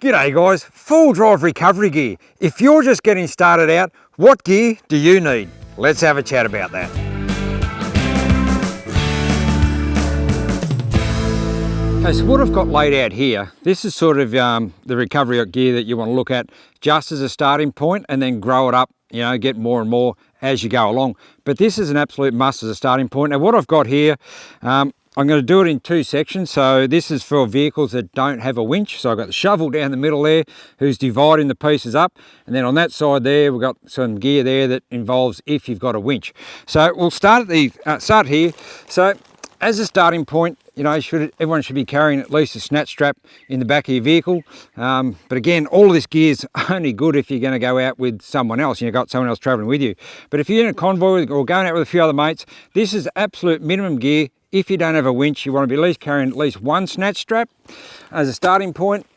G'day guys, full drive recovery gear. If you're just getting started out, what gear do you need? Let's have a chat about that. Okay, so what I've got laid out here, this is sort of the recovery gear that you want to look at just as a starting point and then grow it up, you know, get more and more as you go along. But this is an absolute must as a starting point. Now what I've got here, I'm going to do it in two sections. So this is for vehicles that don't have a winch. So I've got the shovel down the middle there who's dividing the pieces up. And then on that side there, we've got some gear there that involves if you've got a winch. So we'll start at start here. So as a starting point, you know, everyone should be carrying at least a snatch strap in the back of your vehicle. But again, all of this gear is only good if you're going to go out with someone else, you've got someone else traveling with you. But if you're in a convoy or going out with a few other mates, this is absolute minimum gear. If you don't have a winch, you want to be at least carrying at least one snatch strap as a starting point.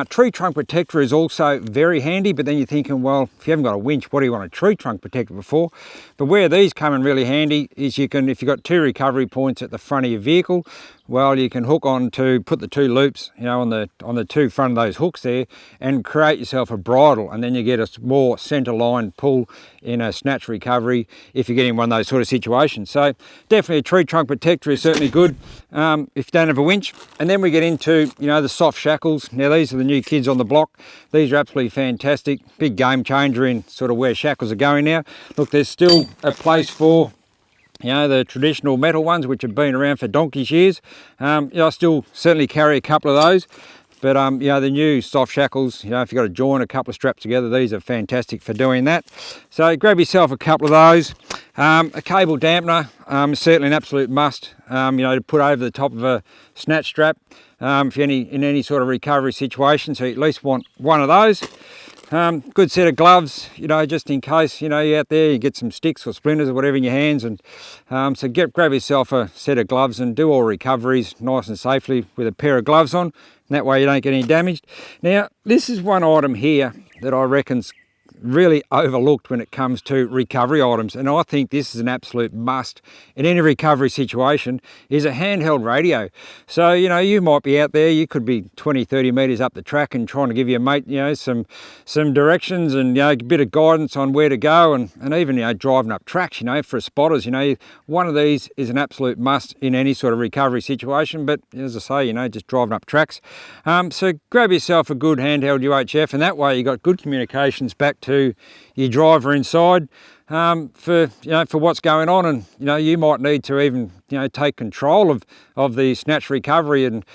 Tree trunk protector is also very handy, but then you're thinking, well, if you haven't got a winch, what do you want a tree trunk protector for? But where these come in really handy is you can, if you've got two recovery points at the front of your vehicle, well, you can hook on to, put the two loops, you know, on the two front of those hooks there and create yourself a bridle, and then you get a more center line pull in a snatch recovery if you're getting one of those sort of situations. So definitely a tree trunk protector is certainly good if you don't have a winch. And then we get into, you know, the soft shackles. Now these are the new kids on the block. These are absolutely fantastic, big game changer in sort of where shackles are going now. Look, there's still a place for, you know, the traditional metal ones which have been around for donkey's years. You know, I still certainly carry a couple of those. But you know, the new soft shackles, you know, if you've got to join a couple of straps together, these are fantastic for doing that. So grab yourself a couple of those. A cable dampener is certainly an absolute must, you know, to put over the top of a snatch strap if you're in any sort of recovery situation. So you at least want one of those. Good set of gloves, you know, just in case, you know, you're out there, you get some sticks or splinters or whatever in your hands. And so grab yourself a set of gloves and do all recoveries nice and safely with a pair of gloves on. And that way you don't get any damaged. Now, this is one item here that I reckon's really overlooked when it comes to recovery items, and I think this is an absolute must in any recovery situation, is a handheld radio. So, you know, you might be out there, you could be 20-30 meters up the track and trying to give your mate, you know, some directions and, you know, a bit of guidance on where to go, and even, you know, driving up tracks, you know, for spotters. You know, one of these is an absolute must in any sort of recovery situation. But as I say, you know, just driving up tracks, so grab yourself a good handheld UHF, and that way you got good communications back to your driver inside for, you know, for what's going on. And, you know, you might need to even, you know, take control of the snatch recovery, and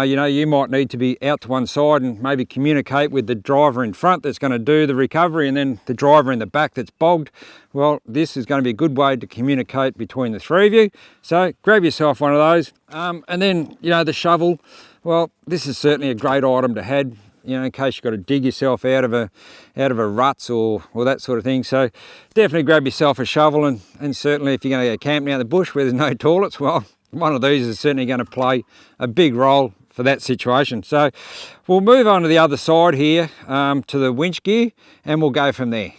you know, you might need to be out to one side and maybe communicate with the driver in front that's going to do the recovery, and then the driver in the back that's bogged. Well, this is going to be a good way to communicate between the three of you. So grab yourself one of those, and then, you know, the shovel. Well, this is certainly a great item to have, you know, in case you've got to dig yourself out of a ruts or that sort of thing. So definitely grab yourself a shovel, and certainly if you're going to go camping out in the bush where there's no toilets, well, one of these is certainly going to play a big role for that situation. So we'll move on to the other side here, to the winch gear, and we'll go from there.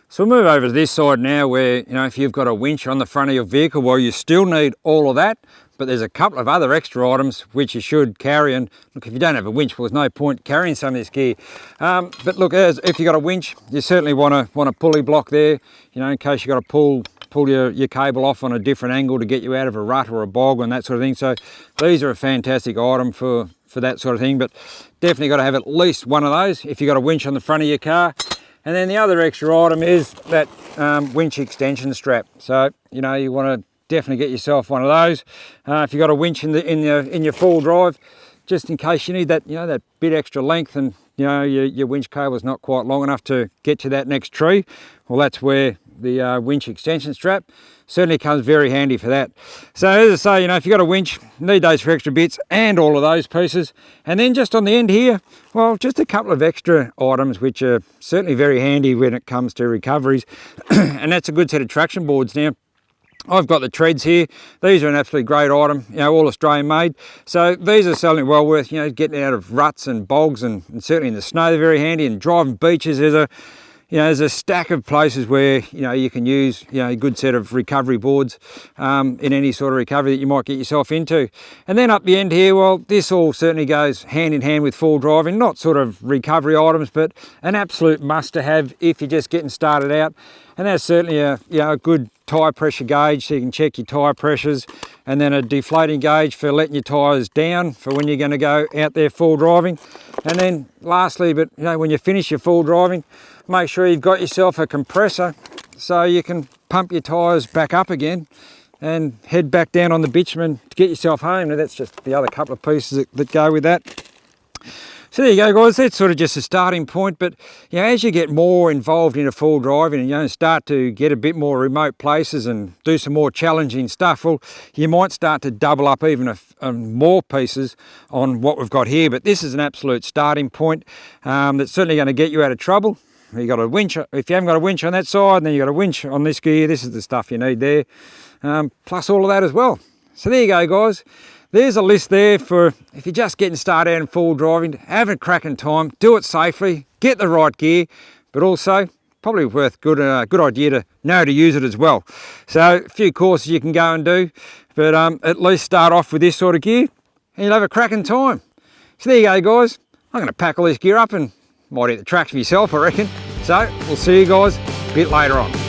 So we'll move over to this side now where, you know, if you've got a winch on the front of your vehicle, well, you still need all of that, but there's a couple of other extra items which you should carry. And look, if you don't have a winch, well, there's no point carrying some of this gear. But look, if you've got a winch, you certainly want a pulley block there, you know, in case you've got to pull your cable off on a different angle to get you out of a rut or a bog and that sort of thing. So these are a fantastic item for that sort of thing, but definitely got to have at least one of those if you've got a winch on the front of your car. And then the other extra item is that winch extension strap. So, you know, you want to definitely get yourself one of those if you've got a winch in your full drive, just in case you need that, you know, that bit extra length, and, you know, your winch cable is not quite long enough to get to that next tree. Well, that's where the winch extension strap certainly comes very handy for that. So as I say, you know, if you've got a winch, need those for extra bits and all of those pieces. And then just on the end here, well, just a couple of extra items which are certainly very handy when it comes to recoveries. And that's a good set of traction boards. Now, I've got the treads here. These are an absolutely great item, you know, all Australian made. So these are certainly well worth, you know, getting out of ruts and bogs, and certainly in the snow they're very handy, and driving beaches. There's you know, there's a stack of places where, you know, you can use, you know, a good set of recovery boards in any sort of recovery that you might get yourself into. And then up the end here, well, this all certainly goes hand in hand with full driving, not sort of recovery items, but an absolute must to have if you're just getting started out. And that's certainly a, you know, a good tyre pressure gauge, so you can check your tyre pressures, and then a deflating gauge for letting your tyres down for when you're going to go out there full driving. And then lastly, but you know, when you finish your full driving, make sure you've got yourself a compressor so you can pump your tyres back up again and head back down on the bitumen to get yourself home. Now that's just the other couple of pieces that go with that. So there you go, guys, that's sort of just a starting point. But you know, as you get more involved in a full driving and, you know, start to get a bit more remote places and do some more challenging stuff, well, you might start to double up even more pieces on what we've got here. But this is an absolute starting point that's certainly going to get you out of trouble. You got a winch. If you haven't got a winch on that side, then you got a winch on this gear. This is the stuff you need there, plus all of that as well. So there you go, guys. There's a list there for if you're just getting started out in full driving, have a cracking time, do it safely, get the right gear, but also probably worth good idea to know how to use it as well. So a few courses you can go and do, but at least start off with this sort of gear and you'll have a cracking time. So there you go, guys. I'm going to pack all this gear up and might hit the tracks for yourself, I reckon. So we'll see you guys a bit later on.